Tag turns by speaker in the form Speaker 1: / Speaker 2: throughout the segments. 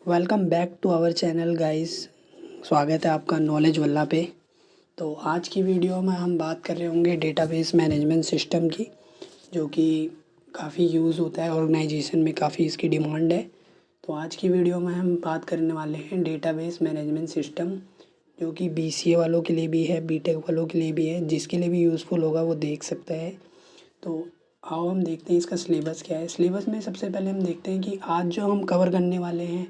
Speaker 1: Welcome back to our channel guys. स्वागत है आपका नॉलेज वल्ला पे। तो आज की वीडियो में हम बात कर रहे होंगे डेटाबेस मैनेजमेंट सिस्टम की, जो कि काफ़ी यूज़ होता है ऑर्गेनाइजेशन में, काफ़ी इसकी डिमांड है। तो आज की वीडियो में हम बात करने वाले हैं डेटाबेस मैनेजमेंट सिस्टम, जो कि बीसीए वालों के लिए भी है, बीटेक वालों के लिए भी है। जिसके लिए भी यूज़फुल होगा वो देख सकता है। तो आओ हम देखते हैं इसका सिलेबस क्या है। सिलेबस में सबसे पहले हम देखते हैं कि आज जो हम कवर करने वाले हैं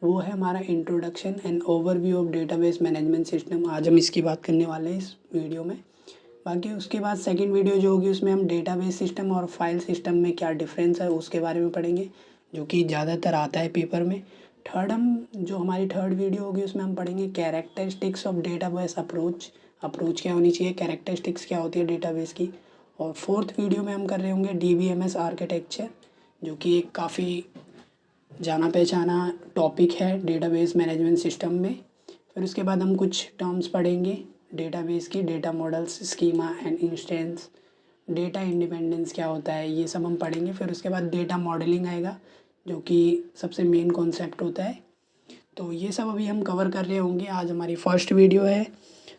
Speaker 1: वो है हमारा introduction and overview of database management system. आज हम इसकी बात करने वाले हैं इस वीडियो में। बाकी उसके बाद सेकंड वीडियो जो होगी उसमें हम डेटाबेस सिस्टम और फाइल सिस्टम में क्या डिफरेंस है उसके बारे में पढ़ेंगे, जो कि ज़्यादातर आता है पेपर में। हमारी थर्ड वीडियो होगी उसमें हम पढ़ेंगे कैरेक्टरिस्टिक्स ऑफ डेटाबेस अप्रोच क्या होनी चाहिए, कैरेक्टरिस्टिक्स क्या होती है डेटाबेस की। और फोर्थ वीडियो में हम कर रहे होंगे डीबीएमएस आर्किटेक्चर, जो कि एक काफ़ी जाना पहचाना टॉपिक है डेटाबेस मैनेजमेंट सिस्टम में। फिर उसके बाद हम कुछ टर्म्स पढ़ेंगे डेटाबेस की, data models, schema and instance, data independence क्या होता है, ये सब हम पढ़ेंगे। फिर उसके बाद डेटा मॉडलिंग आएगा, जो कि सबसे मेन कॉन्सेप्ट होता है। तो ये सब अभी हम कवर कर रहे होंगे। आज हमारी फर्स्ट वीडियो है,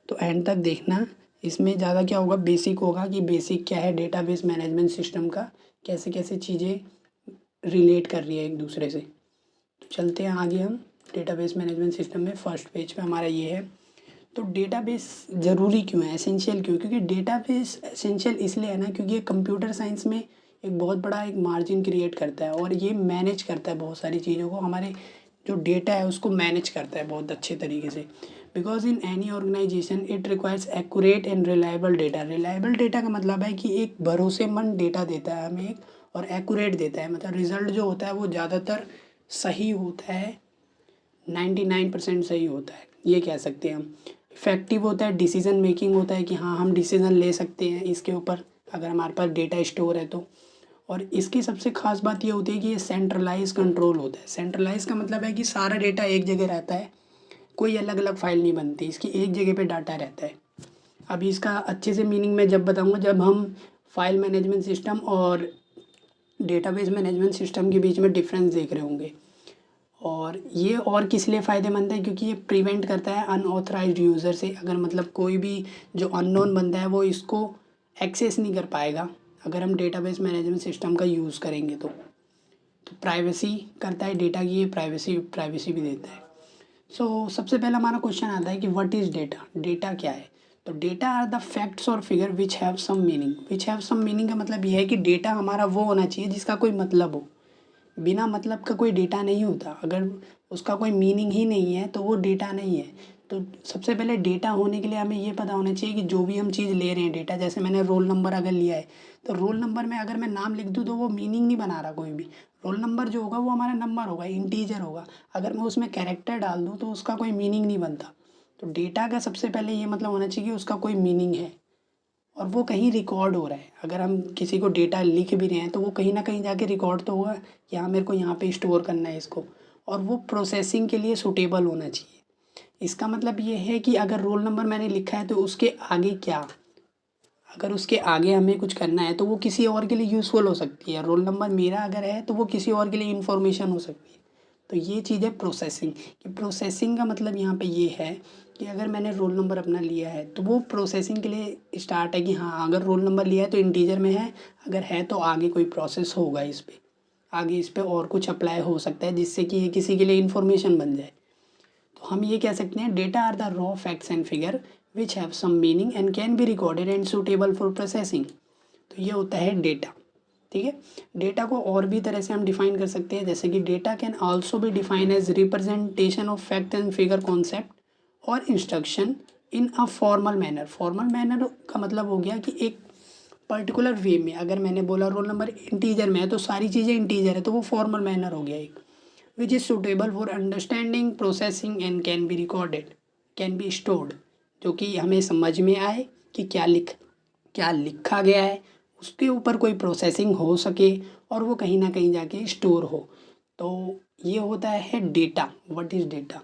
Speaker 1: तो एंड तक देखना। इसमें ज़्यादा क्या होगा, बेसिक होगा कि बेसिक क्या है डेटाबेस मैनेजमेंट सिस्टम का, कैसे कैसे चीज़ें रिलेट कर रही है एक दूसरे से। तो चलते हैं आगे हम डेटाबेस मैनेजमेंट सिस्टम में। फर्स्ट पेज पे हमारा ये है। तो डेटाबेस ज़रूरी क्यों है, एसेंशियल क्यों? क्योंकि डेटाबेस एसेंशियल इसलिए है ना, क्योंकि ये कंप्यूटर साइंस में एक बहुत बड़ा एक मार्जिन क्रिएट करता है और ये मैनेज करता है बहुत सारी चीज़ों को। हमारे जो डेटा है उसको मैनेज करता है बहुत अच्छे तरीके से। Because in any organisation it requires accurate and reliable data. Reliable data का मतलब है कि एक भरोसेमंद डेटा देता है हमें एक, और एक्यूरेट देता है, मतलब रिजल्ट जो होता है वो ज़्यादातर सही होता है, 99% सही होता है, ये कह सकते हैं हम। इफ़ेक्टिव होता है, डिसीज़न मेकिंग होता है कि हाँ हम डिसीज़न ले सकते हैं इसके ऊपर अगर हमारे पास डेटा स्टोर है तो। और इसकी सबसे खास बात ये होती है कि ये सेंट्रलाइज कंट्रोल होता है। सेंट्रलाइज का मतलब है कि सारा डेटा एक जगह रहता है, कोई अलग अलग फाइल नहीं बनती, इसकी एक जगह पे डाटा रहता है। अभी इसका अच्छे से मीनिंग मैं जब बताऊंगा, जब हम फाइल मैनेजमेंट सिस्टम और डेटाबेस मैनेजमेंट सिस्टम के बीच में डिफरेंस देख रहे होंगे। और ये और किस लिए फ़ायदेमंद है, क्योंकि ये प्रिवेंट करता है अनऑथराइज्ड यूज़र से। अगर मतलब कोई भी जो अननोन बंदा है वो इसको एक्सेस नहीं कर पाएगा अगर हम डेटाबेस मैनेजमेंट सिस्टम का यूज़ करेंगे तो प्राइवेसी करता है डेटा की, ये प्राइवेसी भी देता है। सबसे पहला हमारा क्वेश्चन आता है कि व्हाट इज़ डेटा। डेटा क्या है? तो डेटा आर द फैक्ट्स और figure which have some meaning. Which have some meaning का मतलब ये है कि डेटा हमारा वो होना चाहिए जिसका कोई मतलब हो। बिना मतलब का कोई डेटा नहीं होता, अगर उसका कोई मीनिंग ही नहीं है तो वो डेटा नहीं है। तो सबसे पहले डेटा होने के लिए हमें ये पता होना चाहिए कि जो भी हम चीज़ ले रहे हैं डेटा, जैसे मैंने रोल नंबर अगर लिया है तो रोल नंबर में अगर मैं नाम लिख दूँ तो वो मीनिंग नहीं बना रहा कोई भी। रोल नंबर जो होगा वो हमारा नंबर होगा, इंटीजर होगा। अगर मैं उसमें कैरेक्टर डाल दूँ तो उसका कोई मीनिंग नहीं बनता। तो डेटा का सबसे पहले ये मतलब होना चाहिए कि उसका कोई मीनिंग है और वो कहीं रिकॉर्ड हो रहा है। अगर हम किसी को डेटा लिख भी रहे हैं तो वो कहीं ना कहीं जाके रिकॉर्ड तो होगा कि हाँ मेरे को यहाँ पे स्टोर करना है इसको, और वो प्रोसेसिंग के लिए सूटेबल होना चाहिए। इसका मतलब ये है कि अगर रोल नंबर मैंने लिखा है तो उसके आगे क्या, अगर उसके आगे हमें कुछ करना है तो वो किसी और के लिए यूज़फुल हो सकती है। रोल नंबर मेरा अगर है तो वो किसी और के लिए इन्फॉर्मेशन हो सकती है। तो ये चीज़ है प्रोसेसिंग। कि प्रोसेसिंग का मतलब यहाँ पे ये है कि अगर मैंने रोल नंबर अपना लिया है तो वो प्रोसेसिंग के लिए स्टार्ट है कि हाँ अगर रोल नंबर लिया है तो इंटीजर में है, अगर है तो आगे कोई प्रोसेस होगा इस पर, आगे इस पर और कुछ अप्लाई हो सकता है जिससे कि ये किसी के लिए इन्फॉर्मेशन बन जाए। तो हम ये कह सकते हैं data are the raw facts and figure which have some meaning and can be recorded and suitable for processing. तो ये होता है डेटा। ठीक है। डेटा को और भी तरह से हम डिफाइन कर सकते हैं, जैसे कि data can also be define as representation of fact and figure concept और instruction in a formal manner. Formal manner का मतलब हो गया कि एक पर्टिकुलर वे में, अगर मैंने बोला रोल नंबर इंटीजर में है तो सारी चीज़ें इंटीजर है, तो वो फॉर्मल मैनर हो गया एक। Which is suitable for understanding processing and can be recorded, can be stored, जो कि हमें समझ में आए कि क्या लिखा गया है, उसके ऊपर कोई प्रोसेसिंग हो सके और वो कहीं ना कहीं जाके स्टोर हो। तो ये होता है डेटा। What is data?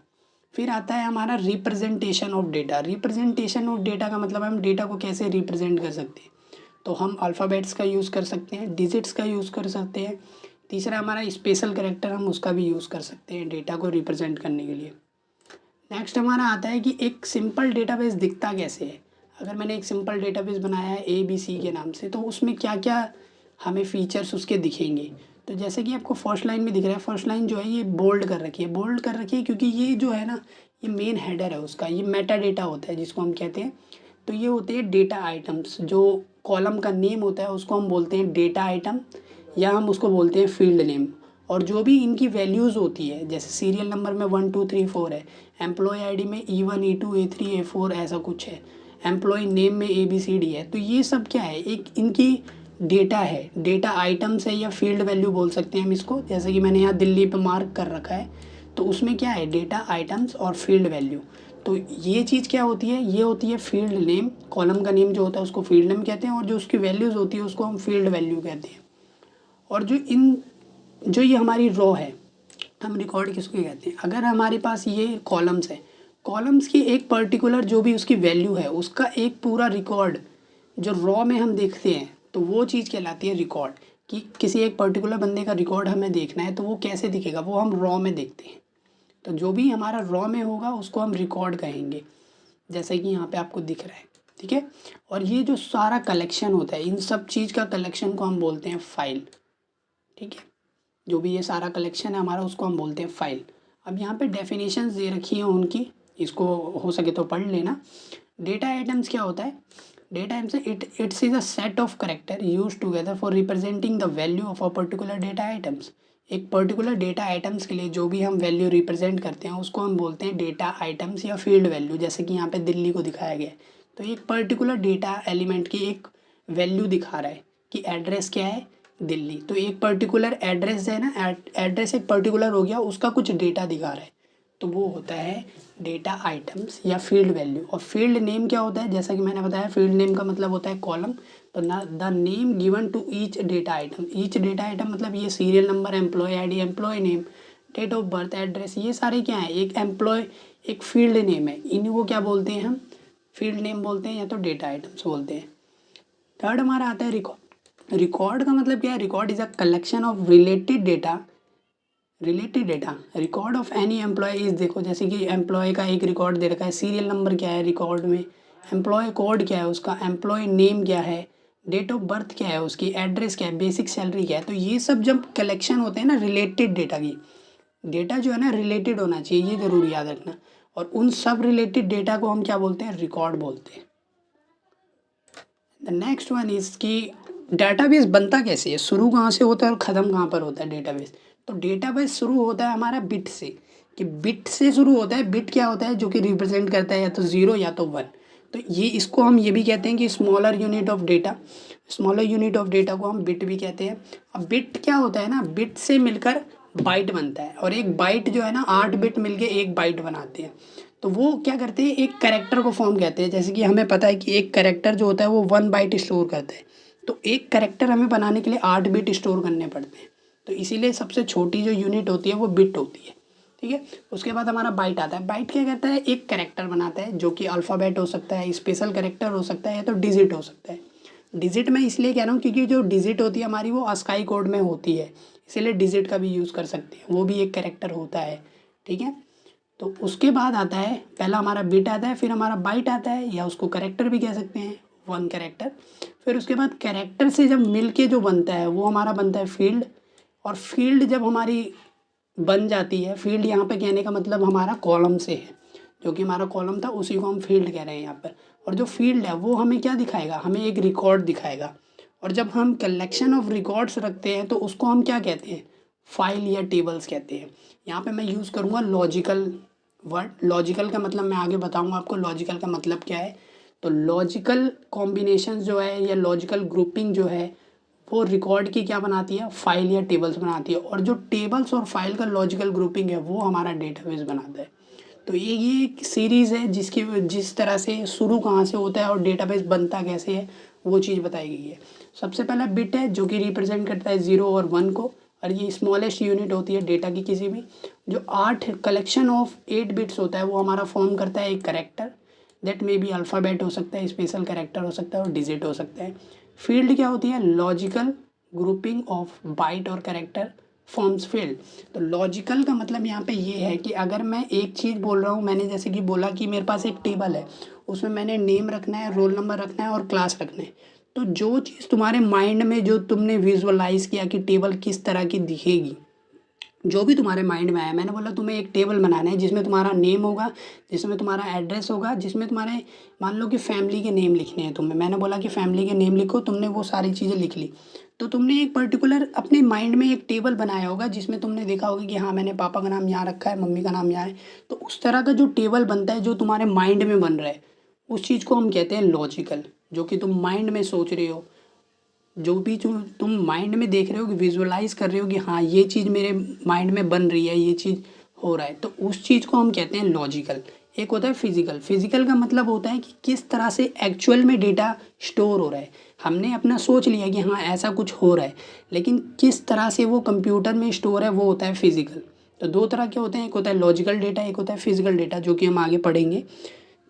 Speaker 1: फिर आता है हमारा representation of data. Representation of data का मतलब हम डेटा को कैसे रिप्रेजेंट कर सकते हैं। तो हम अल्फ़ाबेट्स का यूज़ कर सकते हैं, डिजिट्स का यूज़ कर सकते हैं, तीसरा हमारा स्पेशल कैरेक्टर, हम उसका भी यूज़ कर सकते हैं डेटा को रिप्रेजेंट करने के लिए। नेक्स्ट हमारा आता है कि एक सिंपल डेटाबेस दिखता कैसे है। अगर मैंने एक सिंपल डेटाबेस बनाया है ABC के नाम से, तो उसमें क्या क्या हमें फीचर्स उसके दिखेंगे। तो जैसे कि आपको फर्स्ट लाइन में दिख रहा है, फर्स्ट लाइन जो है ये बोल्ड कर रखी है, बोल्ड कर रखी है क्योंकि ये जो है ना, ये मेन हेडर है उसका, ये मेटा डेटा होता है जिसको हम कहते हैं। तो ये होते हैं डेटा आइटम्स, जो कॉलम का नेम होता है उसको हम बोलते हैं डेटा आइटम, या हम उसको बोलते हैं फील्ड नेम। और जो भी इनकी वैल्यूज़ होती है, जैसे सीरियल नंबर में 1 2 3 4 है, एम्प्लॉय आईडी में E1 E2 A3 A4 ऐसा कुछ है, एम्प्लॉय नेम में ABCD है। तो ये सब क्या है, एक इनकी डेटा है, डेटा आइटम्स है या फील्ड वैल्यू बोल सकते हैं हम इसको। जैसे कि मैंने यहाँ दिल्ली पे मार्क कर रखा है, तो उसमें क्या है, डेटा आइटम्स और फील्ड वैल्यू। तो ये चीज़ क्या होती है, ये होती है फील्ड नेम। कॉलम का नेम जो होता है उसको फील्ड नेम कहते हैं, और जो उसकी वैल्यूज़ होती है उसको हम फील्ड वैल्यू कहते हैं। और जो ये हमारी रो है, हम रिकॉर्ड किसको कहते हैं। अगर हमारे पास ये कॉलम्स है, कॉलम्स की एक पर्टिकुलर जो भी उसकी वैल्यू है उसका एक पूरा रिकॉर्ड जो रॉ में हम देखते हैं, तो वो चीज़ कहलाती है रिकॉर्ड। कि किसी एक पर्टिकुलर बंदे का रिकॉर्ड हमें देखना है तो वो कैसे दिखेगा, वो हम रॉ में देखते हैं। तो जो भी हमारा रॉ में होगा उसको हम रिकॉर्ड कहेंगे, जैसे कि यहाँ पे आपको दिख रहा है, ठीक है। और ये जो सारा कलेक्शन होता है, इन सब चीज़ का कलेक्शन को हम बोलते हैं फाइल, ठीक है। जो भी ये सारा कलेक्शन है हमारा उसको हम बोलते हैं फाइल। अब यहाँ पे डेफिनेशंस दे रखी हैं उनकी, इसको हो सके तो पढ़ लेना। डेटा आइटम्स क्या होता है, data items it's is a set of character use together for representing the value of a particular data items. एक पर्टिकुलर डेटा आइटम्स के लिए जो भी हम वैल्यू रिप्रेजेंट करते हैं उसको हम बोलते हैं डेटा आइटम्स या फील्ड वैल्यू। जैसे कि यहाँ पे दिल्ली को दिखाया गया है, तो एक पर्टिकुलर डेटा एलिमेंट की एक वैल्यू दिखा रहा है कि एड्रेस क्या है, दिल्ली। तो एक पर्टिकुलर एड्रेस है ना, एड्रेस एक पर्टिकुलर हो गया, उसका कुछ डेटा दिखा रहा है, तो वो होता है डेटा आइटम्स या फील्ड वैल्यू। और फील्ड नेम क्या होता है, जैसा कि मैंने बताया फील्ड नेम का मतलब होता है कॉलम। तो the name given to each data item, each data item मतलब ये serial number, employee ID, employee name, date of birth, address, ये सारे क्या है, एक एम्प्लॉय एक फील्ड नेम है, इन्हीं को क्या बोलते हैं हम, फील्ड नेम बोलते हैं या तो डेटा आइटम्स बोलते हैं। थर्ड हमारा आता है रिकॉर्ड। रिकॉर्ड का मतलब क्या है, record is a collection of related data, record of any employee is, देखो जैसे कि एम्प्लॉय का एक रिकॉर्ड दे रखा है, सीरियल नंबर क्या है रिकॉर्ड में, एम्प्लॉय कोड क्या है उसका, एम्प्लॉय नेम क्या है, डेट ऑफ बर्थ क्या है उसकी, एड्रेस क्या है, बेसिक सैलरी क्या है। तो ये सब जब कलेक्शन होते हैं ना रिलेटेड डेटा की, डेटा जो है ना रिलेटेड होना चाहिए, ये जरूर याद रखना। और उन सब रिलेटेड डेटा को हम क्या बोलते हैं, रिकॉर्ड बोलते हैं। द नेक्स्ट वन इज कि डेटाबेस बनता कैसे है, शुरू कहाँ से होता है और ख़त्म कहाँ पर होता है डेटाबेस। तो डेटाबेस शुरू होता है हमारा बिट से, कि बिट से शुरू होता है। बिट क्या होता है, जो कि रिप्रेजेंट करता है या तो 0 या तो 1। तो ये इसको हम ये भी कहते हैं कि smaller unit of data, smaller unit of data को हम बिट भी कहते हैं। अब बिट क्या होता है ना, बिट से मिलकर बाइट बनता है, और एक बाइट जो है ना 8 बिट मिलके एक बाइट बनाते हैं। तो वो क्या करते हैं, एक कैरेक्टर को फॉर्म कहते हैं। जैसे कि हमें पता है कि एक कैरेक्टर जो होता है वो 1 बाइट स्टोर करता है, तो एक कैरेक्टर हमें बनाने के लिए 8 बिट स्टोर करने पड़ते हैं। तो इसीलिए सबसे छोटी जो यूनिट होती है वो बिट होती है, ठीक है। उसके बाद हमारा बाइट आता है। बाइट क्या करता है, एक कैरेक्टर बनाता है, जो कि अल्फ़ाबेट हो सकता है, स्पेशल कैरेक्टर हो सकता है, या तो डिजिट हो सकता है। डिजिट मैं इसलिए कह रहा हूँ क्योंकि जो डिजिट होती है हमारी वो अस्काई कोड में होती है, इसीलिए डिजिट का भी यूज़ कर सकते हैं, वो भी एक कैरेक्टर होता है, ठीक है। तो उसके बाद आता है, पहला हमारा बिट आता है, फिर हमारा बाइट आता है, या उसको कैरेक्टर भी कह सकते हैं, 1 कैरेक्टर। फिर उसके बाद कैरेक्टर से जब मिल के जो बनता है वो हमारा बनता है फील्ड। और फील्ड जब हमारी बन जाती है, फील्ड यहाँ पे कहने का मतलब हमारा कॉलम से है, जो कि हमारा कॉलम था उसी को हम फील्ड कह रहे हैं यहाँ पर। और जो फील्ड है वो हमें क्या दिखाएगा, हमें एक रिकॉर्ड दिखाएगा। और जब हम कलेक्शन ऑफ रिकॉर्ड्स रखते हैं तो उसको हम क्या कहते हैं, फाइल या टेबल्स कहते हैं। यहाँ पे मैं यूज़ करूँगा लॉजिकल वर्ड। लॉजिकल का मतलब मैं आगे बताऊँगा आपको लॉजिकल का मतलब क्या है। तो लॉजिकल कॉम्बिनेशन जो है या लॉजिकल ग्रुपिंग जो है वो रिकॉर्ड की क्या बनाती है, फाइल या टेबल्स बनाती है। और जो टेबल्स और फाइल का लॉजिकल ग्रुपिंग है वो हमारा डेटाबेस बनाता है। तो ये एक सीरीज़ है जिस तरह से शुरू कहाँ से होता है और डेटाबेस बनता कैसे है वो चीज़ बताई गई है। सबसे पहला बिट है जो कि रिप्रेजेंट करता है 0 और 1 को, और ये स्मॉलेस्ट यूनिट होती है डेटा की किसी भी। जो 8 कलेक्शन ऑफ 8 बिट्स होता है वो हमारा फॉर्म करता है एक character, that may be alphabet हो सकता है, स्पेशल कैरेक्टर हो सकता है और डिजिट हो सकता है। फील्ड क्या होती है, लॉजिकल ग्रुपिंग ऑफ बाइट और कैरेक्टर फॉर्म्स फील्ड। तो लॉजिकल का मतलब यहाँ पे ये है कि अगर मैं एक चीज़ बोल रहा हूँ, मैंने जैसे कि बोला कि मेरे पास एक टेबल है, उसमें मैंने नेम रखना है, रोल नंबर रखना है और क्लास रखना है। तो जो चीज़ तुम्हारे माइंड में जो तुमने विजुअलाइज किया कि टेबल किस तरह की दिखेगी, जो भी तुम्हारे माइंड में आया, मैंने बोला तुम्हें एक टेबल बनाना है जिसमें तुम्हारा नेम होगा, जिसमें तुम्हारा एड्रेस होगा, जिसमें तुम्हारे मान लो कि फैमिली के नेम लिखने हैं तुम्हें, मैंने बोला कि फैमिली के नेम लिखो, तुमने वो सारी चीज़ें लिख ली। तो तुमने एक पर्टिकुलर अपने माइंड में एक टेबल बनाया होगा जिसमें तुमने देखा होगा कि हाँ मैंने पापा का नाम यहाँ रखा है, मम्मी का नाम यहाँ है। तो उस तरह का जो टेबल बनता है जो तुम्हारे माइंड में बन रहा है, उस चीज़ को हम कहते हैं लॉजिकल। जो कि तुम माइंड में सोच रहे हो, जो भी तुम माइंड में देख रहे हो कि विजुअलाइज कर रहे हो कि हाँ ये चीज़ मेरे माइंड में बन रही है, ये चीज़ हो रहा है, तो उस चीज़ को हम कहते हैं लॉजिकल। एक होता है फिजिकल। फिजिकल का मतलब होता है कि किस तरह से एक्चुअल में डेटा स्टोर हो रहा है। हमने अपना सोच लिया कि हाँ ऐसा कुछ हो रहा है, लेकिन किस तरह से वो कंप्यूटर में स्टोर है वो होता है फिजिकल। तो दो तरह के होते हैं, एक होता है लॉजिकल डेटा, एक होता है फिजिकल डेटा, जो कि हम आगे पढ़ेंगे।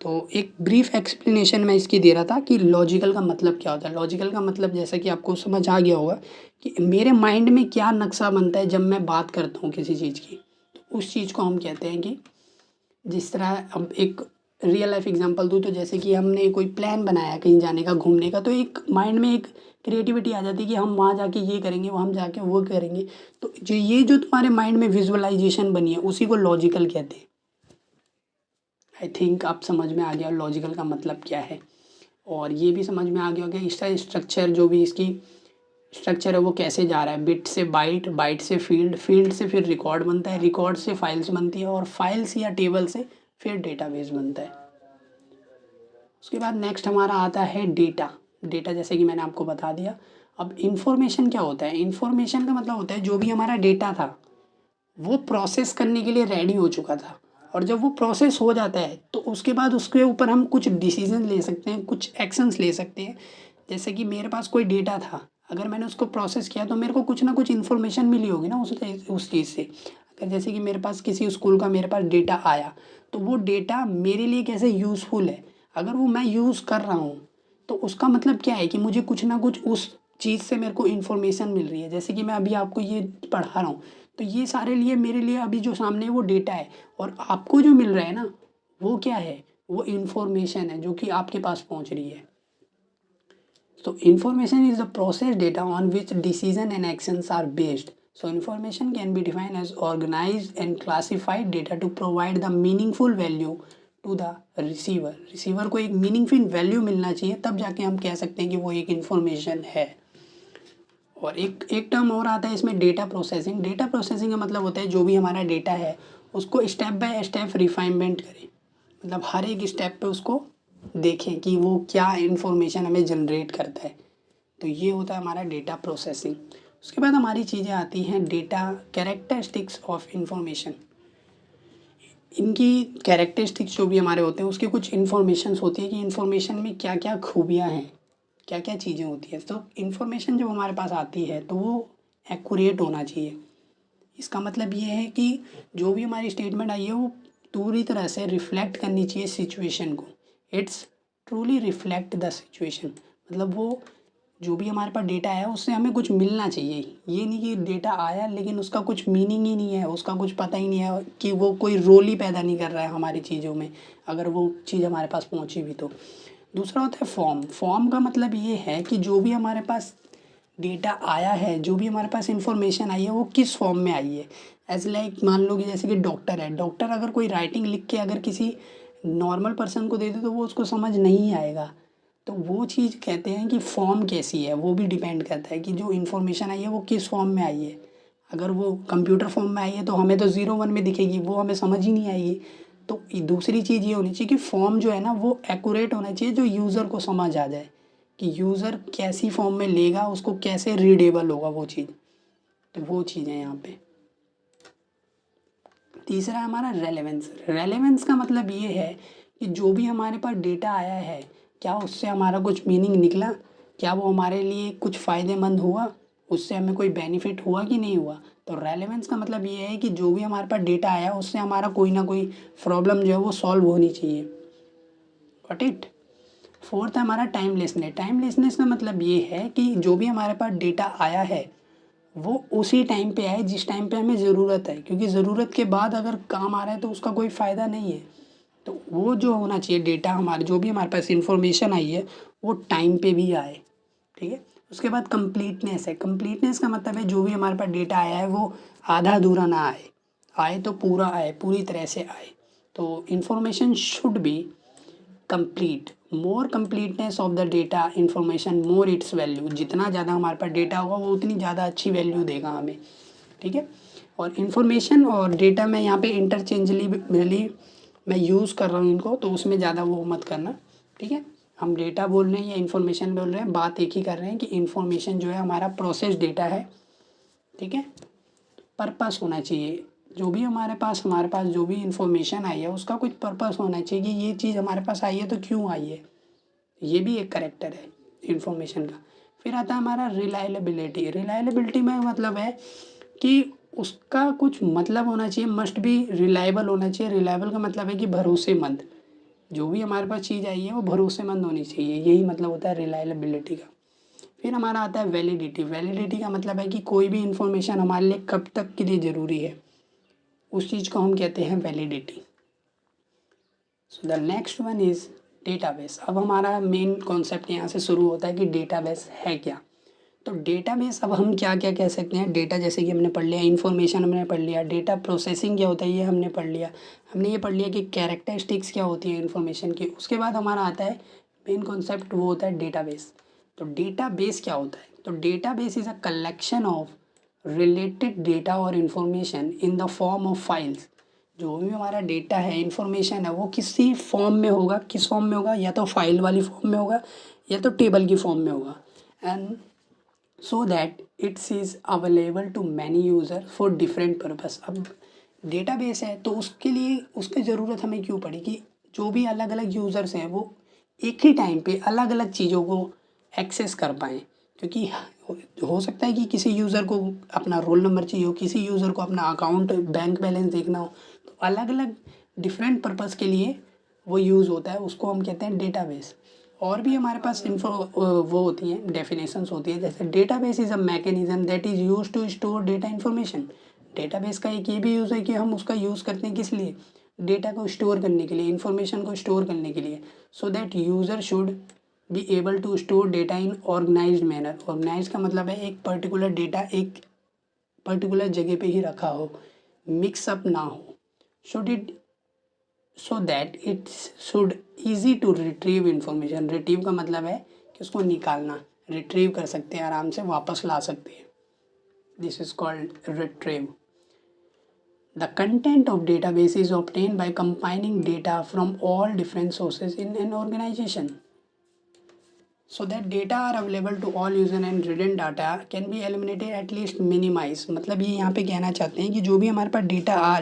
Speaker 1: तो एक ब्रीफ एक्सप्लेनेशन मैं इसकी दे रहा था कि लॉजिकल का मतलब क्या होता है। लॉजिकल का मतलब जैसा कि आपको समझ आ गया होगा कि मेरे माइंड में क्या नक्शा बनता है जब मैं बात करता हूँ किसी चीज़ की, तो उस चीज़ को हम कहते हैं कि जिस तरह अब एक रियल लाइफ एग्जांपल दूँ तो जैसे कि हमने कोई प्लान बनाया कहीं जाने का, घूमने का, तो एक माइंड में एक क्रिएटिविटी आ जाती है कि हम वहाँ जाके ये करेंगे, वहाँ जाके वो करेंगे। तो जो तुम्हारे माइंड में विजुअलाइजेशन बनी है उसी को लॉजिकल कहते हैं। आई थिंक आप समझ में आ गया लॉजिकल का मतलब क्या है, और ये भी समझ में आ गया होगा इसका स्ट्रक्चर, जो भी इसकी स्ट्रक्चर है वो कैसे जा रहा है। बिट से बाइट, बाइट से फील्ड, फील्ड से फिर रिकॉर्ड बनता है, रिकॉर्ड से फाइल्स बनती है, और फाइल्स या टेबल से फिर डेटाबेस बनता है। उसके बाद नेक्स्ट हमारा आता है डेटा। डेटा जैसे कि मैंने आपको बता दिया। अब इंफॉर्मेशन क्या होता है? इंफॉर्मेशन का मतलब होता है जो भी हमारा डेटा था वो प्रोसेस करने के लिए रेडी हो चुका था, और जब वो प्रोसेस हो जाता है तो उसके बाद उसके ऊपर हम कुछ डिसीजन ले सकते हैं, कुछ एक्शंस ले सकते हैं। जैसे कि मेरे पास कोई डेटा था, अगर मैंने उसको प्रोसेस किया तो मेरे को कुछ ना कुछ इन्फॉर्मेशन मिली होगी ना उस चीज़ से। अगर जैसे कि मेरे पास किसी स्कूल का मेरे पास डेटा आया, तो वो डेटा मेरे लिए कैसे यूज़फुल है, अगर वो मैं यूज़ कर रहा हूँ तो उसका मतलब क्या है कि मुझे कुछ ना कुछ उस चीज़ से मेरे को इन्फॉर्मेशन मिल रही है। जैसे कि मैं अभी आपको ये पढ़ा रहा हूँ, तो ये सारे लिए मेरे लिए अभी जो सामने है वो डेटा है, और आपको जो मिल रहा है ना वो क्या है, वो इन्फॉर्मेशन है जो कि आपके पास पहुंच रही है। So information is the process data on which decision and actions are based. So information can be defined as organized and classified data to provide the meaningful value to the receiver. Receiver को एक meaningful value मिलना चाहिए, तब जाके हम कह सकते हैं कि वो एक इन्फॉर्मेशन है। और एक एक टर्म और आता है इसमें, डेटा प्रोसेसिंग। डेटा प्रोसेसिंग का मतलब होता है जो भी हमारा डेटा है उसको स्टेप बाय स्टेप रिफाइनमेंट करें, मतलब हर एक स्टेप पे उसको देखें कि वो क्या इन्फॉर्मेशन हमें जनरेट करता है। तो ये होता है हमारा डेटा प्रोसेसिंग। उसके बाद हमारी चीज़ें आती हैं डेटा कैरेक्टरिस्टिक्स ऑफ इंफॉर्मेशन। इनकी कैरेक्टरिस्टिक्स जो भी हमारे होते हैं उसकी कुछ इन्फॉर्मेशंस होती है कि इन्फॉर्मेशन में क्या क्या खूबियाँ हैं, क्या क्या चीज़ें होती हैं। तो इन्फॉर्मेशन जब हमारे पास आती है तो वो एक्यूरेट होना चाहिए। इसका मतलब ये है कि जो भी हमारी स्टेटमेंट आई है वो पूरी तरह से रिफ्लेक्ट करनी चाहिए सिचुएशन को। It's truly reflect the situation, मतलब वो जो भी हमारे पास डेटा है उससे हमें कुछ मिलना चाहिए। ये नहीं कि डेटा आया लेकिन उसका कुछ मीनिंग ही नहीं है, उसका कुछ पता ही नहीं है, कि वो कोई रोल ही पैदा नहीं कर रहा है हमारी चीज़ों में, अगर वो चीज़ हमारे पास पहुंची भी तो। दूसरा होता है फॉर्म। फॉर्म का मतलब ये है कि जो भी हमारे पास डेटा आया है, जो भी हमारे पास इंफॉर्मेशन आई है वो किस फॉर्म में आई है। एज लाइक मान लो कि जैसे कि डॉक्टर है, डॉक्टर अगर कोई राइटिंग लिख के अगर किसी नॉर्मल पर्सन को दे दे तो वो उसको समझ नहीं आएगा। तो वो चीज़ कहते हैं कि फॉर्म कैसी है, वो भी डिपेंड करता है कि जो इन्फॉर्मेशन आई है वो किस फॉर्म में आई है। अगर वो कंप्यूटर फॉर्म में आई है तो हमें तो 0 1 में दिखेगी, वो हमें समझ ही नहीं आएगी। तो दूसरी चीज़ ये होनी चाहिए कि फॉर्म जो है ना वो एक्यूरेट होना चाहिए, जो यूज़र को समझ आ जाए कि यूज़र कैसी फॉर्म में लेगा, उसको कैसे रीडेबल होगा वो चीज़। तो वो चीज़ है यहाँ पे। तीसरा है हमारा रेलेवेंस। रेलेवेंस का मतलब ये है कि जो भी हमारे पास डेटा आया है क्या उससे हमारा कुछ मीनिंग निकला, क्या वो हमारे लिए कुछ फ़ायदेमंद हुआ, उससे हमें कोई बेनिफिट हुआ कि नहीं हुआ। तो रेलेवेंस का मतलब ये है कि जो भी हमारे पास डेटा आया उससे हमारा कोई ना कोई प्रॉब्लम जो है वो सॉल्व होनी चाहिए। Got it. फोर्थ है हमारा टाइमलेसनेस। टाइमलेसनेस का मतलब ये है कि जो भी हमारे पास डेटा आया है वो उसी टाइम पे आए जिस टाइम पे हमें ज़रूरत है, क्योंकि ज़रूरत के बाद अगर काम आ रहा है तो उसका कोई फ़ायदा नहीं है। तो वो जो होना चाहिए डेटा, हमारे जो भी हमारे पास इन्फॉर्मेशन आई है वो टाइम पे भी आए, ठीक है। उसके बाद कंप्लीटनेस है। कंप्लीटनेस का मतलब है जो भी हमारे पास डेटा आया है वो आधा अधूरा ना आए, आए तो पूरा आए, पूरी तरह से आए। तो information should be complete. More completeness of the data information more it's value. जितना ज़्यादा हमारे पास डेटा होगा वो उतनी ज़्यादा अच्छी वैल्यू देगा हमें, ठीक है। और इन्फॉर्मेशन और डेटा में यहाँ पे इंटरचेंजली मैं यूज़ कर रहा हूँ इनको, तो उसमें ज़्यादा वो मत करना, ठीक है। हम डेटा बोल रहे हैं या इन्फॉर्मेशन बोल रहे हैं, बात एक ही कर रहे हैं कि इन्फॉर्मेशन जो है हमारा प्रोसेस डेटा है, ठीक है। पर्पस होना चाहिए। जो भी हमारे पास जो भी इन्फॉर्मेशन आई है उसका कुछ पर्पस होना चाहिए कि ये चीज़ हमारे पास आई है तो क्यों आई है। ये भी एक करेक्टर है इन्फॉर्मेशन का। फिर आता है हमारा रिलायबिलिटी। रिलायबिलिटी में मतलब है कि उसका कुछ मतलब होना चाहिए, मस्ट बी रिलायबल होना चाहिए। रिलायबल का मतलब है कि भरोसेमंद। जो भी हमारे पास चीज़ आई है वो भरोसेमंद होनी चाहिए, यही मतलब होता है रिलायबिलिटी का। फिर हमारा आता है वैलिडिटी। वैलिडिटी का मतलब है कि कोई भी इन्फॉर्मेशन हमारे लिए कब तक के लिए ज़रूरी है, उस चीज़ को हम कहते हैं validity. So the next one is database. अब हमारा मेन कॉन्सेप्ट यहाँ से शुरू होता है कि डेटाबेस है क्या। तो डेटाबेस अब हम क्या क्या कह सकते हैं। डेटा जैसे कि हमने पढ़ लिया, इन्फॉर्मेशन हमने पढ़ लिया, डेटा प्रोसेसिंग क्या होता है ये हमने पढ़ लिया, हमने ये पढ़ लिया कि कैरेक्टरिस्टिक्स क्या होती है इन्फॉर्मेशन की। उसके बाद हमारा आता है मेन कॉन्सेप्ट, वो होता है डेटाबेस। तो डेटाबेस क्या होता है? तो database is a collection of related data और information in the form of files. जो भी हमारा डेटा है, इन्फॉर्मेशन है, वो किसी फॉर्म में होगा। किस फॉर्म में होगा? या तो फाइल वाली फॉर्म में होगा या तो टेबल की फॉर्म में होगा। And so that it's is available to many user for different purpose. अब डेटाबेस है तो उसके लिए उसकी ज़रूरत हमें क्यों पड़ी कि जो भी अलग अलग यूज़र्स हैं वो एक ही टाइम पे अलग अलग चीज़ों को एक्सेस कर पाएँ। क्योंकि हो सकता है कि किसी यूज़र को अपना रोल नंबर चाहिए हो, किसी यूज़र को अपना अकाउंट बैंक बैलेंस देखना हो, तो अलग अलग डिफरेंट पर्पस के लिए वो यूज़ होता है, उसको हम कहते हैं डेटाबेस। और भी हमारे पास वो होती हैं, डेफिनेशंस होती है, जैसे database is a mechanism that is use to store data information. Database का एक ये भी यूज़ है कि हम उसका यूज़ करते हैं किस लिए? डेटा को स्टोर करने के लिए, इन्फॉर्मेशन को स्टोर करने के लिए। So that user should be able to store data in organised manner. Organise का मतलब है एक पर्टिकुलर डेटा एक पर्टिकुलर जगह पे ही रखा हो, मिक्स अप ना हो। Should it so that it's should easy to retrieve information. Retrieve का मतलब है कि उसको निकालना, रिट्रीव कर सकते हैं, आराम से वापस ला सकते हैं। This is called retrieve. The content of database is obtain by combining data from all different sources in an organisation so that data are available to all user and redundant data can be eliminated at least minimize। मतलब ये यहाँ पे कहना चाहते हैं कि जो भी हमारे पास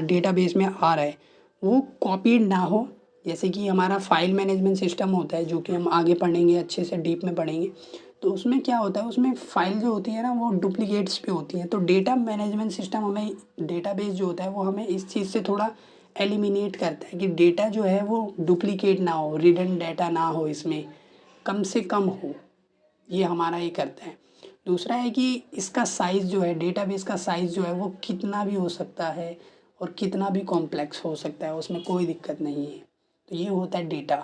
Speaker 1: डेटाबेस में आ रहा है वो कॉपीड ना हो। जैसे कि हमारा फाइल मैनेजमेंट सिस्टम होता है जो कि हम आगे पढ़ेंगे, अच्छे से डीप में पढ़ेंगे। तो उसमें क्या होता है, उसमें फाइल जो होती है ना वो डुप्लीकेट्स पे होती हैं। तो डेटा मैनेजमेंट सिस्टम हमें, डेटाबेस जो होता है वो हमें इस चीज़ से थोड़ा एलिमिनेट करता है कि डेटा जो है वो डुप्लीकेट ना हो, रिडंडेंट डाटा ना हो, इसमें कम से कम हो। ये हमारा ये करता है। दूसरा है कि इसका साइज़ जो है, डेटाबेस का साइज़ जो है वो कितना भी हो सकता है और कितना भी कॉम्प्लेक्स हो सकता है, उसमें कोई दिक्कत नहीं है। तो ये होता है डेटा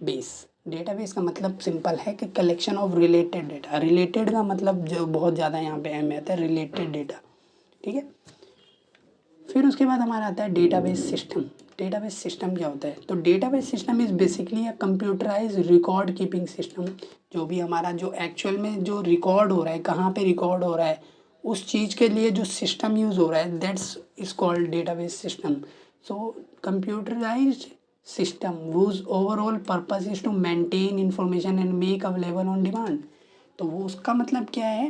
Speaker 1: बेस। डेटाबेस का मतलब सिंपल है कि collection of related data. Related का मतलब जो बहुत ज़्यादा यहाँ पे अहमियत है, रिलेटेड डेटा, ठीक है। फिर उसके बाद हमारा आता है डेटाबेस सिस्टम। डेटाबेस सिस्टम क्या होता है? तो database system is basically a computerise record keeping system. जो भी हमारा जो एक्चुअल में जो रिकॉर्ड हो रहा है, कहाँ पे रिकॉर्ड हो रहा है, उस चीज़ के लिए जो सिस्टम यूज़ हो रहा है, that's is called database system. So computerised system whose overall purpose is to maintain information and make available on demand। तो वो उसका मतलब क्या है?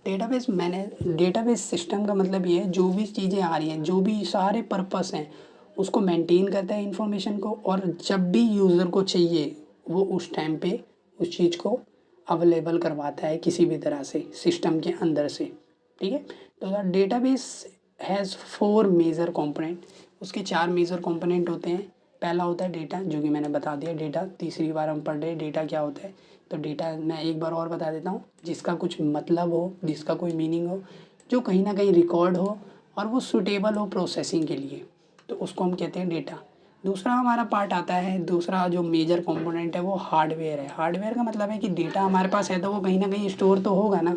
Speaker 1: डेटाबेस सिस्टम का मतलब ये है जो भी चीज़ें आ रही हैं, जो भी सारे पर्पस हैं, उसको मेंटेन करता है इन्फॉर्मेशन को, और जब भी यूज़र को चाहिए वो उस टाइम पे उस चीज़ को अवेलेबल करवाता है किसी भी तरह से सिस्टम के अंदर से, ठीक है। तो the database has 4 major component. उसके 4 मेजर कंपोनेंट होते हैं। पहला होता है डेटा, जो कि मैंने बता दिया डेटा, तीसरी बार हम पढ़ रहे डेटा क्या होता है। तो डेटा मैं एक बार और बता देता हूँ, जिसका कुछ मतलब हो, जिसका कोई मीनिंग हो, जो कहीं ना कहीं रिकॉर्ड हो और वो सूटेबल हो प्रोसेसिंग के लिए, तो उसको हम कहते हैं डेटा। दूसरा हमारा पार्ट आता है, दूसरा जो मेजर कंपोनेंट है वो हार्डवेयर है। हार्डवेयर का मतलब है कि डेटा हमारे पास है तो वो कहीं ना कहीं स्टोर तो होगा ना।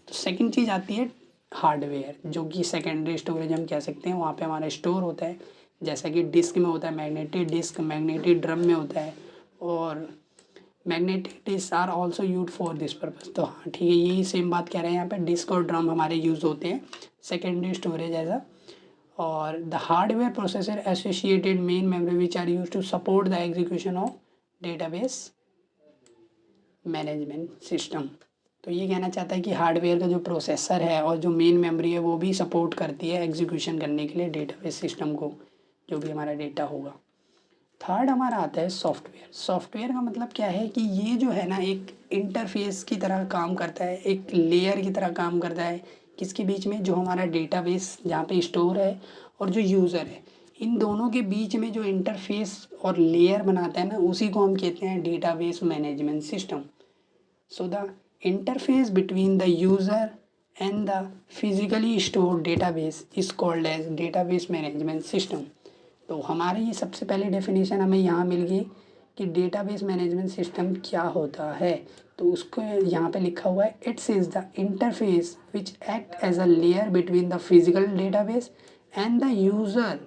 Speaker 1: तो सेकंड चीज़ आती है हार्डवेयर, जो कि सेकेंडरी स्टोरेज हम कह सकते हैं, वहाँ पे हमारा स्टोर होता है। जैसा कि डिस्क में होता है मैग्नेटिक डिस्क, मैग्नेटिक ड्रम में होता है, और magnetic disk are also use for this purpose. तो हाँ ठीक है, यही सेम बात कह रहे हैं यहाँ पे, डिस्क और ड्रम हमारे यूज़ होते हैं सेकेंडरी स्टोरेज ऐसा। और the hardware processor associated main memory which are use to support the execution of database management system. तो ये कहना चाहता है कि हार्डवेयर का जो प्रोसेसर है और जो मेन मेमोरी है वो भी सपोर्ट करती है एग्जीक्यूशन करने के लिए डेटाबेस सिस्टम को, जो भी हमारा डेटा होगा। थर्ड हमारा आता है सॉफ्टवेयर। सॉफ्टवेयर का मतलब क्या है कि ये जो है ना एक इंटरफेस की तरह काम करता है, एक लेयर की तरह काम करता है, किसके बीच में, जो हमारा डेटाबेस जहाँ पे स्टोर है और जो यूज़र है, इन दोनों के बीच में जो इंटरफेस और लेयर बनाता है ना, उसी को हम कहते हैं database management system. So the interface between the user and the physically stored database is called as database management system। तो हमारे ये सबसे पहले डेफिनेशन हमें यहाँ मिल गई कि डेटाबेस मैनेजमेंट सिस्टम क्या होता है। तो उसको यहाँ पे लिखा हुआ है, it's is the interface which act as a layer between the physical database and the user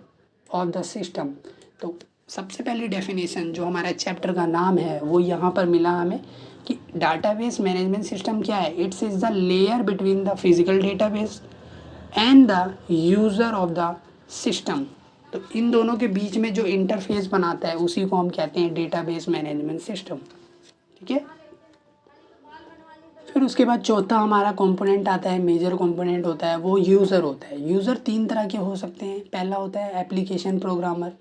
Speaker 1: of the system. तो सबसे पहली डेफिनेशन जो हमारा चैप्टर का नाम है वो यहाँ पर मिला हमें कि डाटाबेस मैनेजमेंट सिस्टम क्या है, it's is the layer between the physical database and the user of the system. तो इन दोनों के बीच में जो इंटरफेस बनाता है उसी को हम कहते हैं डेटाबेस मैनेजमेंट सिस्टम। ठीक है, फिर उसके बाद चौथा हमारा कंपोनेंट आता है, मेजर कंपोनेंट होता है, वो यूज़र होता है। यूज़र तीन तरह के हो सकते हैं। पहला होता है एप्लीकेशन प्रोग्रामर।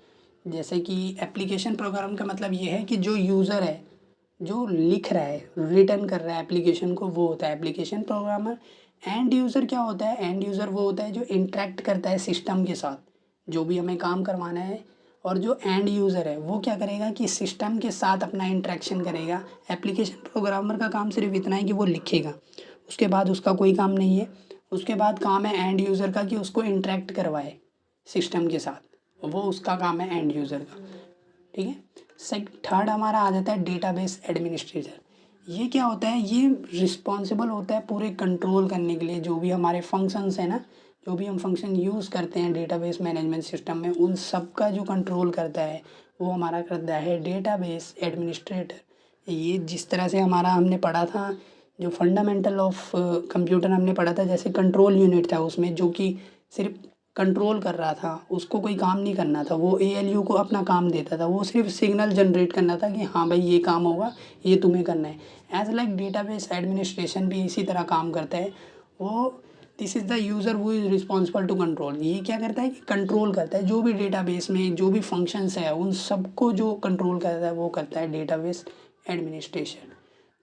Speaker 1: जैसे कि एप्लीकेशन प्रोग्राम का मतलब ये है कि जो यूज़र है, जो लिख रहा है, रिटर्न कर रहा है एप्लीकेशन को, वो होता है एप्लीकेशन प्रोग्रामर। एंड यूज़र क्या होता है, एंड यूज़र वो होता है जो इंटरेक्ट करता है सिस्टम के साथ, जो भी हमें काम करवाना है। और जो एंड यूज़र है वो क्या करेगा कि सिस्टम के साथ अपना इंटरेक्शन करेगा। एप्लीकेशन प्रोग्रामर का काम सिर्फ इतना है कि वो लिखेगा, उसके बाद उसका कोई काम नहीं है। उसके बाद काम है एंड यूज़र का कि उसको इंटरेक्ट करवाए सिस्टम के साथ, वो उसका काम है एंड यूज़र का। ठीक है, थर्ड हमारा आ जाता है डेटाबेस एडमिनिस्ट्रेटर। ये क्या होता है, ये रिस्पॉन्सिबल होता है पूरे कंट्रोल करने के लिए, जो भी हमारे फंक्शंस हैं ना, जो भी हम फंक्शन यूज़ करते हैं डेटाबेस मैनेजमेंट सिस्टम में, उन सब का जो कंट्रोल करता है वो हमारा करता है डेटाबेस एडमिनिस्ट्रेटर। ये जिस तरह से हमारा हमने पढ़ा था, जो फंडामेंटल ऑफ कंप्यूटर हमने पढ़ा था, जैसे कंट्रोल यूनिट था उसमें, जो कि सिर्फ कंट्रोल कर रहा था, उसको कोई काम नहीं करना था, वो एएलयू को अपना काम देता था, वो सिर्फ सिग्नल जनरेट करना था कि हाँ भाई ये काम होगा, ये तुम्हें करना है। एज लाइक डेटाबेस एडमिनिस्ट्रेशन भी इसी तरह काम करता है। वो this is the user who is responsible to control. ये क्या करता है कि कंट्रोल करता है, जो भी डेटाबेस में जो भी फंक्शंस है उन सबको जो कंट्रोल करता है वो करता है डेटाबेस एडमिनिस्ट्रेशन।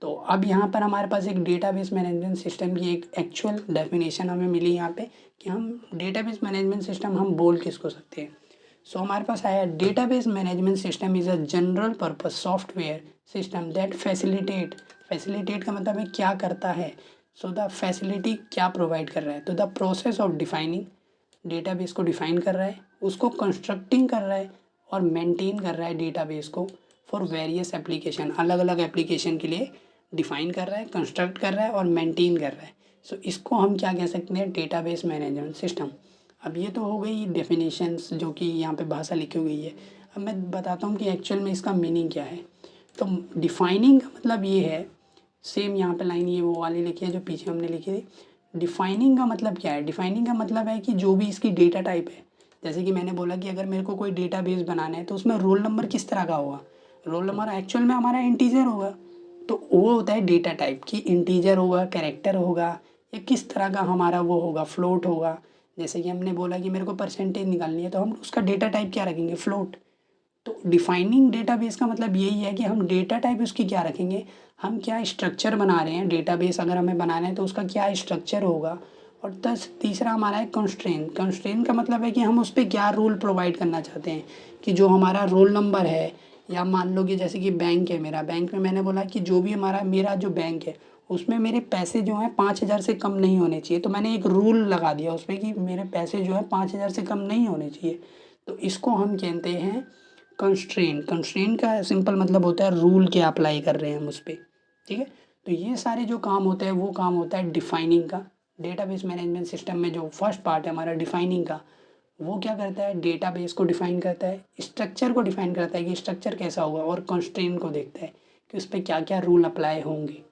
Speaker 1: तो अब यहाँ पर हमारे पास एक डेटाबेस मैनेजमेंट सिस्टम की एक एक्चुअल डेफिनेशन हमें मिली यहाँ पे कि हम डेटाबेस मैनेजमेंट सिस्टम हम बोल किसको सकते हैं। सो हमारे पास आया, database management system is a general purpose software system that facilitate का मतलब है क्या करता है। सो द फैसिलिटी क्या प्रोवाइड कर रहा है, तो the process of defining, database को डिफाइन कर रहा है, उसको कंस्ट्रक्टिंग कर रहा है और मेंटेन कर रहा है डेटाबेस को फॉर वेरियस एप्लीकेशन, अलग अलग एप्लीकेशन के लिए डिफाइन कर रहा है, कंस्ट्रक्ट कर रहा है और मेंटेन कर रहा है। सो इसको हम क्या कह सकते हैं, डेटाबेस मैनेजमेंट सिस्टम। अब ये तो हो गई डेफिनेशंस जो कि यहाँ पे भाषा लिखी हुई है। अब मैं बताता हूँ कि एक्चुअल में इसका मीनिंग क्या है। तो डिफाइनिंग का मतलब ये है, सेम यहाँ पे लाइन ये वो वाली लिखी है जो पीछे हमने लिखी थी। डिफाइनिंग का मतलब क्या है, डिफाइनिंग का मतलब है कि जो भी इसकी डेटा टाइप है, जैसे कि मैंने बोला कि अगर मेरे को कोई डेटाबेस बनाना है तो उसमें रोल नंबर किस तरह का होगा, रोल नंबर एक्चुअल में हमारा इंटीजर होगा, तो वो होता है डेटा टाइप कि इंटीजर होगा, कैरेक्टर होगा, या किस तरह का हमारा वो होगा, फ्लोट होगा। जैसे कि हमने बोला कि मेरे को परसेंटेज निकालनी है तो हम उसका डेटा टाइप क्या रखेंगे, फ्लोट। तो डिफाइनिंग डेटाबेस का मतलब यही है कि हम डेटा टाइप उसकी क्या रखेंगे, हम क्या स्ट्रक्चर बना रहे हैं, डेटाबेस अगर हमें बनाना है तो उसका क्या स्ट्रक्चर होगा और तीसरा हमारा है कंस्ट्रेन। कंस्ट्रेन का मतलब है कि हम उस पर क्या रूल प्रोवाइड करना चाहते हैं, कि जो हमारा रोल नंबर है, या मान लो कि जैसे कि बैंक है मेरा, बैंक में मैंने बोला कि जो भी मेरा जो बैंक है उसमें मेरे पैसे जो हैं 5,000 से कम नहीं होने चाहिए। तो मैंने एक रूल लगा दिया उस पर कि मेरे पैसे जो है 5,000 से कम नहीं होने चाहिए। तो इसको हम कहते हैं कंस्ट्रेन। कंस्ट्रेन का सिंपल मतलब होता है रूल क्या अप्लाई कर रहे हैं हम उस पर, ठीक है। तो ये सारे जो काम होते हैं वो काम होता है डिफाइनिंग का। डेटाबेस मैनेजमेंट सिस्टम में जो फर्स्ट पार्ट है हमारा डिफाइनिंग का, वो क्या करता है, डेटाबेस को डिफाइन करता है, स्ट्रक्चर को डिफाइन करता है कि स्ट्रक्चर कैसा होगा, और कंस्ट्रेन को देखता है कि उस पर क्या क्या रूल अप्लाई होंगे।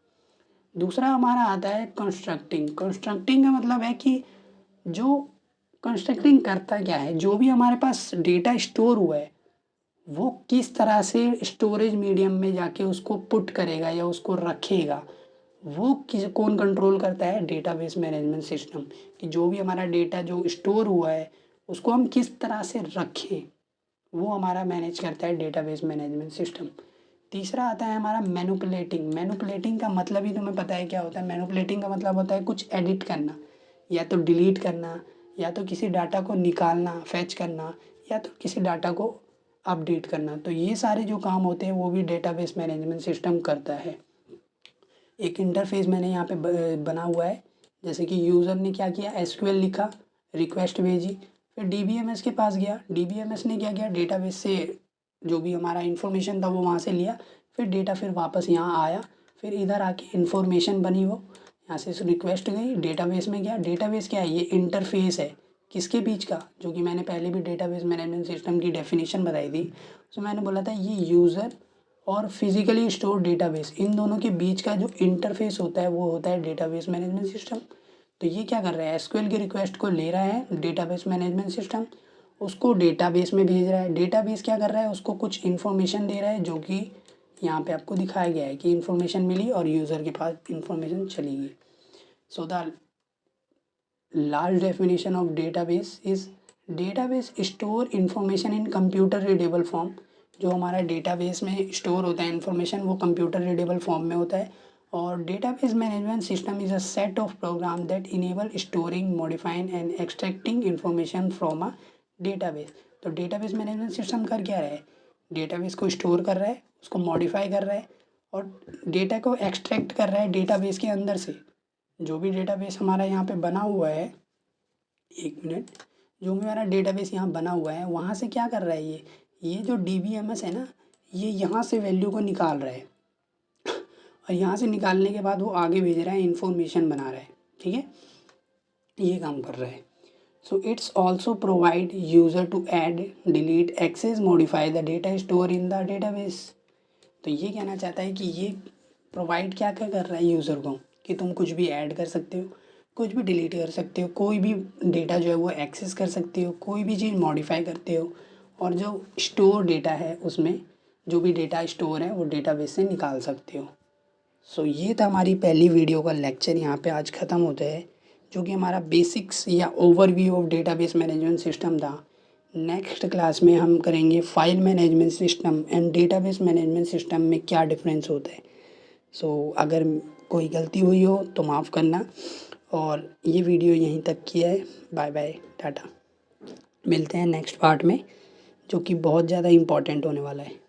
Speaker 1: दूसरा हमारा आता है कंस्ट्रक्टिंग। कंस्ट्रक्टिंग का मतलब है कि जो कंस्ट्रक्टिंग करता क्या है, जो भी हमारे पास डेटा स्टोर हुआ है वो किस तरह से स्टोरेज मीडियम में जाके उसको पुट करेगा या उसको रखेगा, वो किस कौन कंट्रोल करता है, डेटाबेस मैनेजमेंट सिस्टम। कि जो भी हमारा डेटा जो स्टोर हुआ है उसको हम किस तरह से रखें, वो हमारा मैनेज करता है डेटाबेस मैनेजमेंट सिस्टम। तीसरा आता है हमारा मैनिपुलेटिंग। मैनिपुलेटिंग का मतलब ही तुम्हें पता है क्या होता है। मैनिपुलेटिंग का मतलब होता है कुछ एडिट करना, या तो डिलीट करना, या तो किसी डाटा को निकालना, फैच करना, या तो किसी डाटा को अपडेट करना। तो ये सारे जो काम होते हैं वो भी डेटाबेस मैनेजमेंट सिस्टम करता है। एक इंटरफेस मैंने यहाँ पे बना हुआ है, जैसे कि यूज़र ने क्या किया, एसक्यूएल लिखा, रिक्वेस्ट भेजी, फिर डीबीएमएस के पास गया, डीबीएमएस ने क्या किया, डेटाबेस से जो भी हमारा इन्फॉर्मेशन था वो वहाँ से लिया, फिर डेटा फिर वापस यहाँ आया, फिर इधर आके इन्फॉर्मेशन बनी, वो यहाँ से रिक्वेस्ट गई, डेटाबेस में गया। डेटाबेस क्या है, ये इंटरफेस है किसके बीच का, जो कि मैंने पहले भी डेटाबेस मैनेजमेंट सिस्टम की डेफिनेशन बताई थी, उसमें मैंने बोला था ये यूज़र और फिजिकली स्टोर डेटाबेस, इन दोनों के बीच का जो इंटरफेस होता है वो होता है डेटाबेस मैनेजमेंट सिस्टम। तो ये क्या कर रहा है, एसक्यूएल की रिक्वेस्ट को ले रहा है डेटाबेस मैनेजमेंट सिस्टम, उसको डेटाबेस में भेज रहा है। डेटाबेस क्या कर रहा है, उसको कुछ इन्फॉर्मेशन दे रहा है, जो कि यहाँ पे आपको दिखाया गया है कि इन्फॉर्मेशन मिली और यूज़र के पास इन्फॉर्मेशन चली गई। So the large definition of database is database store information in computer readable form. जो हमारा डेटाबेस में स्टोर होता है इन्फॉर्मेशन वो कंप्यूटर रीडेबल फॉर्म में होता है। और database management system is a set of program that enable storing, modifying and extracting information from a database. तो डेटाबेस मैनेजमेंट सिस्टम कर क्या रहा है, डेटाबेस को स्टोर कर रहा है, उसको मॉडिफाई कर रहा है, और डेटा को एक्सट्रैक्ट कर रहा है डेटाबेस के अंदर से। जो भी डेटाबेस हमारा यहाँ पे बना हुआ है, एक मिनट, जो भी हमारा डेटाबेस यहाँ बना हुआ है वहाँ से क्या कर रहा है, ये जो डीबीएमएस है ना, ये यहाँ से वैल्यू को निकाल रहा है, और यहाँ से निकालने के बाद वो आगे भेज रहा है, इन्फॉर्मेशन बना रहा है, ठीक है, ये काम कर रहा है। So it's also provide user to add, delete, access, modify the data store in the database. तो ये कहना चाहता है कि ये प्रोवाइड क्या क्या कर रहा है यूज़र को, कि तुम कुछ भी ऐड कर सकते हो, कुछ भी डिलीट कर सकते हो, कोई भी डेटा जो है वो एक्सेस कर सकते हो, कोई भी चीज़ मॉडिफाई करते हो, और जो स्टोर डेटा है उसमें जो भी डेटा स्टोर है वो डेटाबेस से निकाल सकते हो। सो ये था हमारी पहली वीडियो का लेक्चर, यहाँ पे आज ख़त्म होता है, जो कि हमारा बेसिक्स या overview of database management system था। नेक्स्ट क्लास में हम करेंगे file management system and database management system में क्या डिफरेंस होता है। सो अगर कोई गलती हुई हो तो माफ़ करना, और ये वीडियो यहीं तक की है। Bye bye, tata. मिलते हैं नेक्स्ट पार्ट में, जो कि बहुत ज़्यादा इम्पॉर्टेंट होने वाला है।